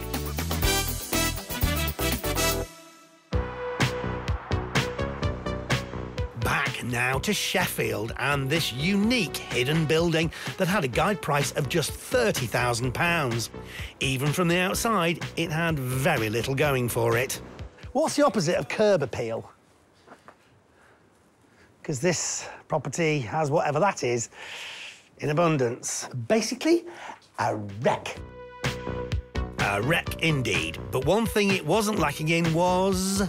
Now to Sheffield and this unique hidden building that had a guide price of just £30,000. Even from the outside, it had very little going for it. What's the opposite of curb appeal? Because this property has whatever that is in abundance. Basically, a wreck. A wreck indeed. But one thing it wasn't lacking in was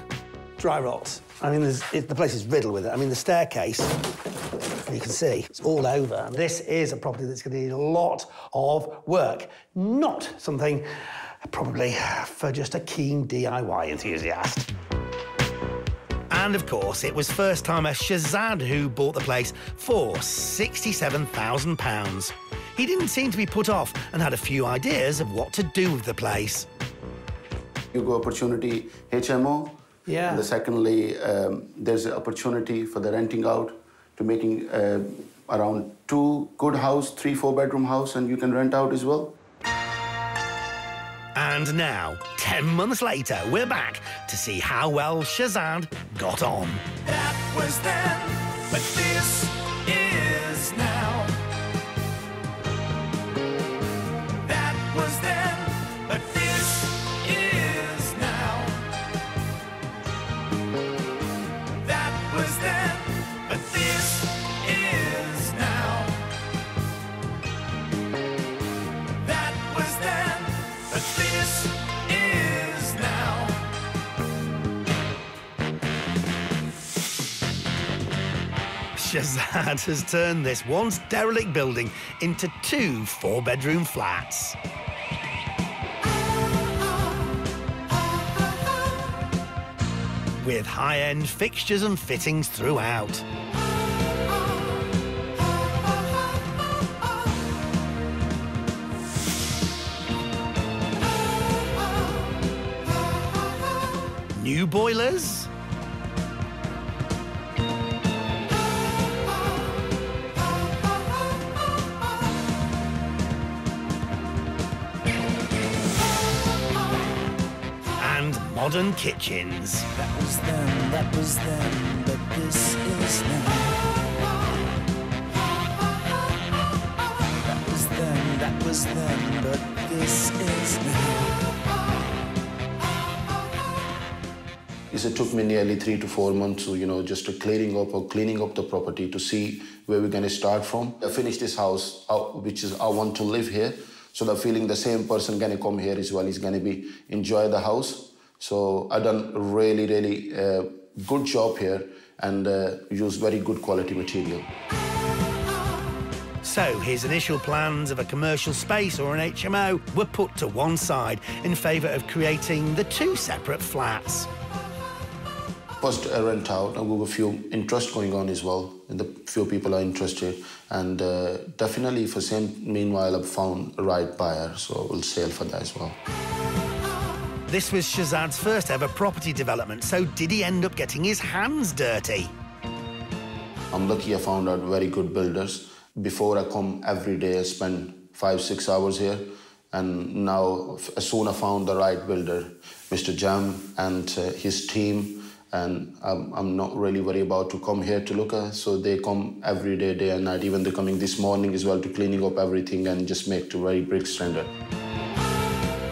dry rot. I mean, the place is riddled with it. I mean, the staircase, you can see, it's all over. This is a property that's going to need a lot of work. Not something probably for just a keen DIY enthusiast. And, of course, it was first-timer Shazad who bought the place for £67,000. He didn't seem to be put off and had a few ideas of what to do with the place. You go opportunity HMO. Yeah. And secondly, there's an opportunity for the renting out to making around 2 good house, 3-4 bedroom house, and you can rent out as well. And now, 10 months later, we're back to see how well Shazad got on. That was then, but this is now. That was then, but this is now. That was then, but this is now. That was then, but this is now. Shazad has turned this once derelict building into 2 4-bedroom flats. With high-end fixtures and fittings throughout. New boilers. And modern kitchens. That was then, but this is now. That was then, but this is now. It took me nearly 3 to 4 months to, just to cleaning up the property to see where we're going to start from. I finished this house, which is I want to live here. So the feeling the same person going to come here as well is going to enjoy the house. So I done really, really good job here and use very good quality material. So his initial plans of a commercial space or an HMO were put to one side in favour of creating the 2 separate flats. First, I rent out, and we have a few interest going on as well, and the few people are interested. And definitely, for same, meanwhile, I've found a right buyer, so we'll sell for that as well. This was Shahzad's first ever property development, so did he end up getting his hands dirty? I'm lucky I found out very good builders. Before I come every day, I spend 5-6 hours here. And now, as soon as I found the right builder, Mr. Jam and his team, and I'm not really worried about to come here to look at. So they come every day, day and night. Even they're coming this morning as well to cleaning up everything and just make to very brick standard.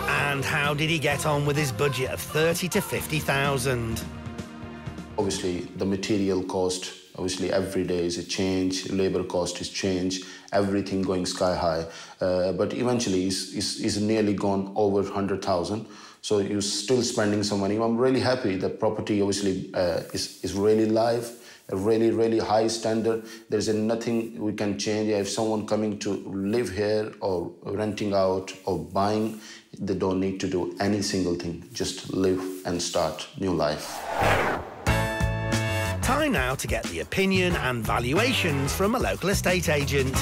And how did he get on with his budget of 30 to 50,000? Obviously, the material cost, obviously every day is a change, labor cost is change, everything going sky high. But eventually, it's nearly gone over 100,000. So you're still spending some money. I'm really happy. The property obviously is really live, a really, really high standard. There's nothing we can change. If someone coming to live here or renting out or buying, they don't need to do any single thing. Just live and start new life. Time now to get the opinion and valuations from a local estate agent.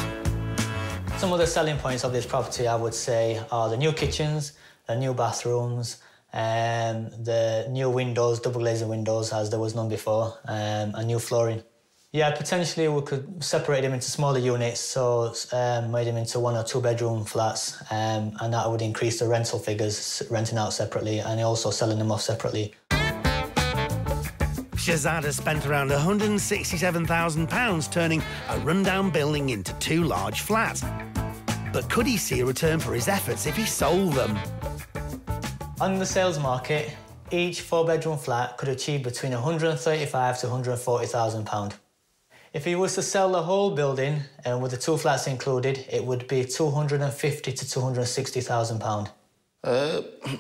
Some of the selling points of this property, I would say, are the new kitchens, the new bathrooms, the new windows, double glazing windows, as there was none before, and new flooring. Yeah, potentially we could separate them into smaller units, so made them into 1 or 2 bedroom flats, and that would increase the rental figures, renting out separately and also selling them off separately. Shahzad has spent around £167,000 turning a rundown building into 2 large flats. But could he see a return for his efforts if he sold them? On the sales market, each 4-bedroom flat could achieve between £135,000 to £140,000. If he was to sell the whole building, and with the 2 flats included, it would be £250,000 to £260,000.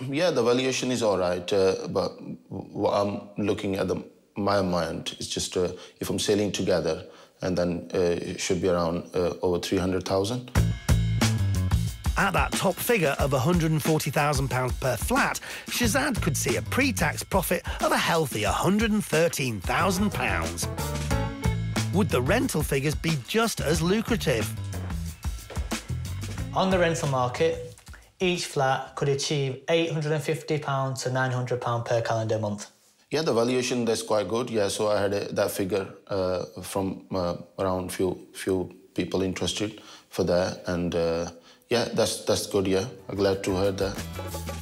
Yeah, the valuation is all right, but what I'm looking at my mind is just if I'm selling together, and then it should be around over 300,000. At that top figure of £140,000 per flat, Shahzad could see a pre-tax profit of a healthy £113,000. Would the rental figures be just as lucrative? On the rental market, each flat could achieve £850 to £900 per calendar month. Yeah, the valuation, that's quite good. Yeah, so I had that figure from around few people interested for that, and yeah, that's good, yeah. I'm glad to hear that.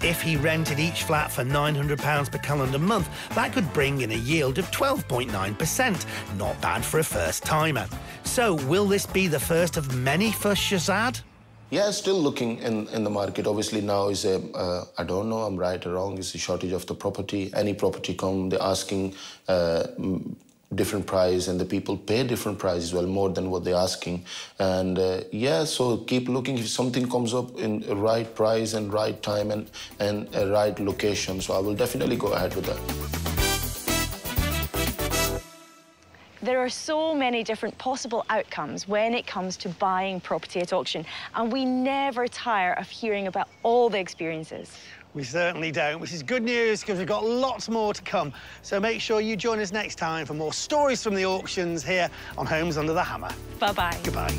If he rented each flat for £900 per calendar month, that could bring in a yield of 12.9%. Not bad for a first-timer. So, will this be the first of many for Shahzad? Yeah, still looking in the market. Obviously now is I don't know, I'm right or wrong, it's a shortage of the property. Any property come, they're asking different price, and the people pay different price as well, more than what they're asking. And yeah, so keep looking. If something comes up in the right price and right time and a right location, so I will definitely go ahead with that. There are so many different possible outcomes when it comes to buying property at auction, and we never tire of hearing about all the experiences. We certainly don't, which is good news because we've got lots more to come. So make sure you join us next time for more stories from the auctions here on Homes Under the Hammer. Bye-bye. Goodbye.